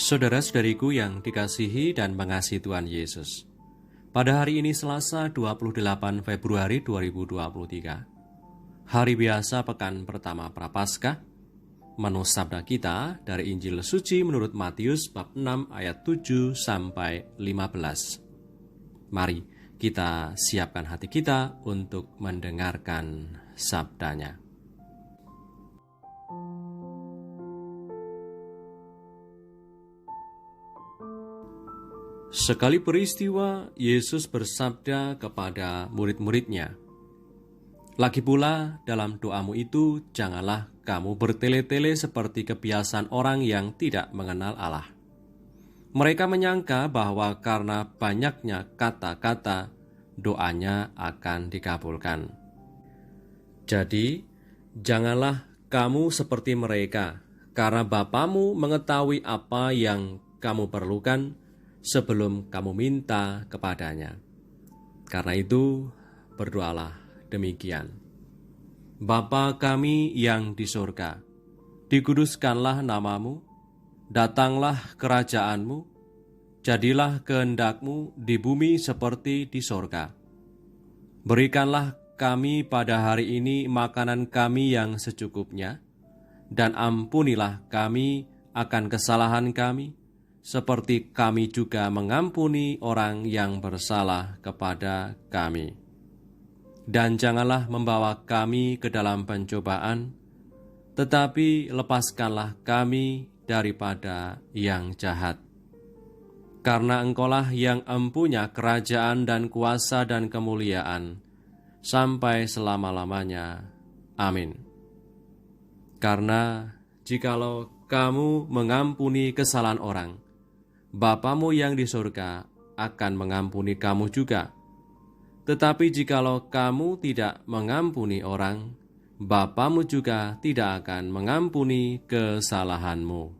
Saudara-saudariku yang dikasihi dan mengasihi Tuhan Yesus, pada hari ini Selasa 28 Februari 2023, hari biasa pekan pertama Prapaskah, menu sabda kita dari Injil Suci menurut Matius bab 6 ayat 7 sampai 15. Mari kita siapkan hati kita untuk mendengarkan sabdanya. Sekali peristiwa, Yesus bersabda kepada murid-muridnya, "Lagi pula dalam doamu itu, janganlah kamu bertele-tele seperti kebiasaan orang yang tidak mengenal Allah. Mereka menyangka bahwa karena banyaknya kata-kata, doanya akan dikabulkan. Jadi, janganlah kamu seperti mereka, karena Bapamu mengetahui apa yang kamu perlukan sebelum kamu minta kepadanya. Karena itu, berdoalah demikian. Bapa kami yang di surga, dikuduskanlah namamu, datanglah kerajaanmu, jadilah kehendakmu di bumi seperti di surga. Berikanlah kami pada hari ini makanan kami yang secukupnya, dan ampunilah kami akan kesalahan kami, seperti kami juga mengampuni orang yang bersalah kepada kami. Dan janganlah membawa kami ke dalam pencobaan, tetapi lepaskanlah kami daripada yang jahat. Karena Engkaulah yang empunya kerajaan dan kuasa dan kemuliaan, sampai selama-lamanya. Amin. Karena jikalau kamu mengampuni kesalahan orang, Bapamu yang di surga akan mengampuni kamu juga. Tetapi jikalau kamu tidak mengampuni orang, Bapamu juga tidak akan mengampuni kesalahanmu."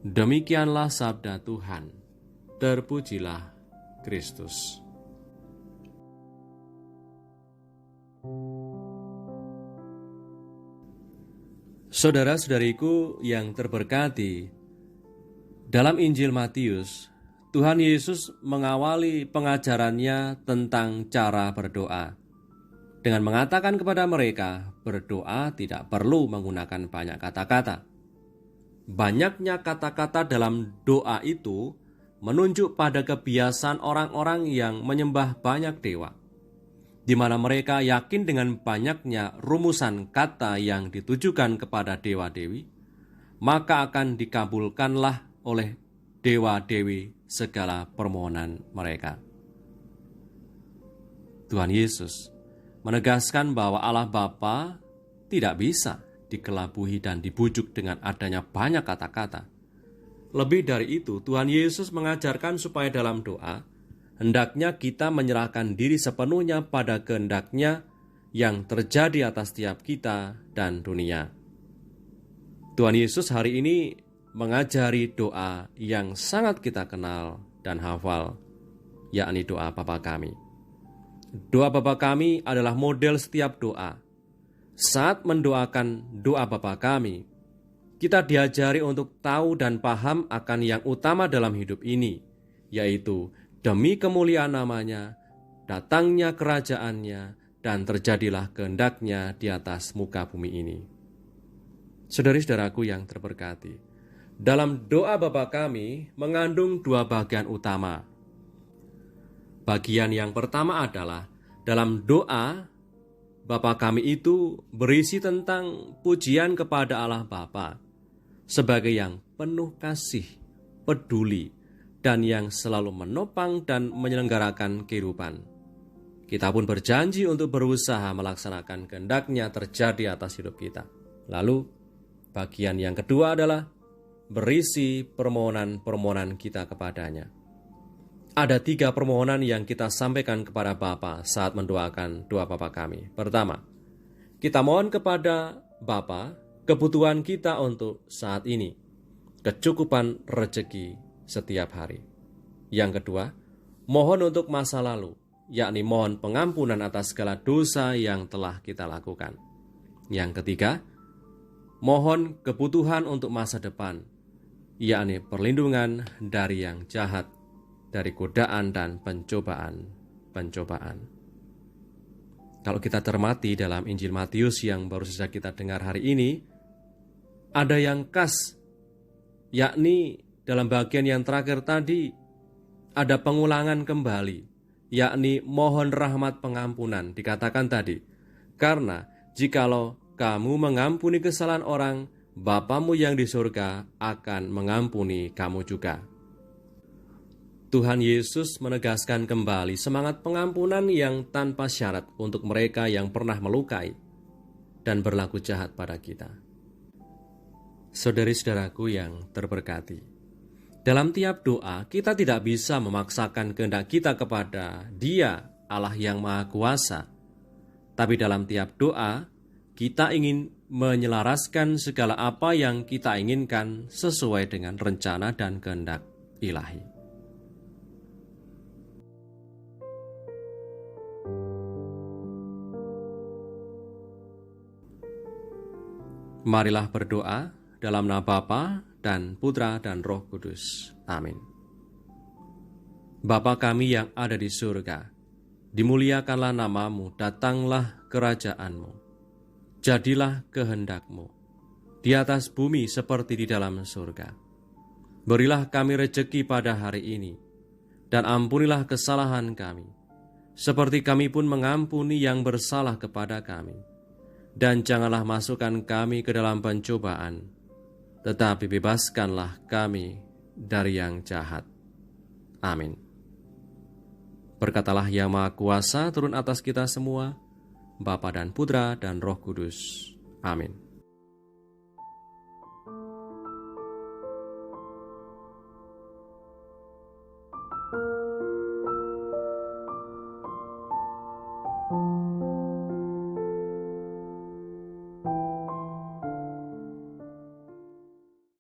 Demikianlah sabda Tuhan. Terpujilah Kristus. Saudara-saudariku yang terberkati, dalam Injil Matius, Tuhan Yesus mengawali pengajarannya tentang cara berdoa dengan mengatakan kepada mereka, berdoa tidak perlu menggunakan banyak kata-kata. Banyaknya kata-kata dalam doa itu menunjuk pada kebiasaan orang-orang yang menyembah banyak dewa, di mana mereka yakin dengan banyaknya rumusan kata yang ditujukan kepada dewa-dewi, maka akan dikabulkanlah oleh dewa-dewi segala permohonan mereka. Tuhan Yesus menegaskan bahwa Allah Bapa tidak bisa dikelabuhi dan dibujuk dengan adanya banyak kata-kata. Lebih dari itu, Tuhan Yesus mengajarkan supaya dalam doa, hendaknya kita menyerahkan diri sepenuhnya pada kehendak-Nya yang terjadi atas setiap kita dan dunia. Tuhan Yesus hari ini mengajari doa yang sangat kita kenal dan hafal, yakni doa Bapa kami. Doa Bapa kami adalah model setiap doa. Saat mendoakan doa Bapa kami, kita diajari untuk tahu dan paham akan yang utama dalam hidup ini, yaitu demi kemuliaan namanya, datangnya kerajaannya, dan terjadilah kehendak-Nya di atas muka bumi ini. Saudari-saudaraku yang terberkati, dalam doa Bapa kami mengandung dua bagian utama. Bagian yang pertama adalah dalam doa Bapa kami itu berisi tentang pujian kepada Allah Bapa sebagai yang penuh kasih, peduli, dan yang selalu menopang dan menyelenggarakan kehidupan. Kita pun berjanji untuk berusaha melaksanakan kehendak-Nya terjadi atas hidup kita. Lalu bagian yang kedua adalah berisi permohonan-permohonan kita kepadanya. Ada 3 permohonan yang kita sampaikan kepada Bapa saat mendoakan doa Bapa kami. Pertama, kita mohon kepada Bapa kebutuhan kita untuk saat ini, kecukupan rezeki setiap hari. Yang kedua, mohon untuk masa lalu, yakni mohon pengampunan atas segala dosa yang telah kita lakukan. Yang ketiga, mohon kebutuhan untuk masa depan, yakni perlindungan dari yang jahat, dari godaan dan pencobaan. Kalau kita cermati dalam Injil Matius yang baru saja kita dengar hari ini, ada yang khas, yakni dalam bagian yang terakhir tadi, ada pengulangan kembali, yakni mohon rahmat pengampunan. Dikatakan tadi, karena jikalau kamu mengampuni kesalahan orang, Bapamu yang di surga akan mengampuni kamu juga. Tuhan Yesus menegaskan kembali semangat pengampunan yang tanpa syarat untuk mereka yang pernah melukai dan berlaku jahat pada kita. Saudari-saudaraku yang terberkati, dalam tiap doa kita tidak bisa memaksakan kehendak kita kepada Dia, Allah yang Maha Kuasa. Tapi dalam tiap doa, kita ingin menyelaraskan segala apa yang kita inginkan sesuai dengan rencana dan kehendak ilahi. Marilah berdoa dalam nama Bapa dan Putra dan Roh Kudus. Amin. Bapa kami yang ada di surga, dimuliakanlah namamu, datanglah kerajaanmu. Jadilah kehendak-Mu di atas bumi seperti di dalam surga. Berilah kami rejeki pada hari ini, dan ampunilah kesalahan kami, seperti kami pun mengampuni yang bersalah kepada kami. Dan janganlah masukkan kami ke dalam pencobaan, tetapi bebaskanlah kami dari yang jahat. Amin. Berkatalah Yang Maha Kuasa turun atas kita semua, Bapa dan Putra dan Roh Kudus. Amin.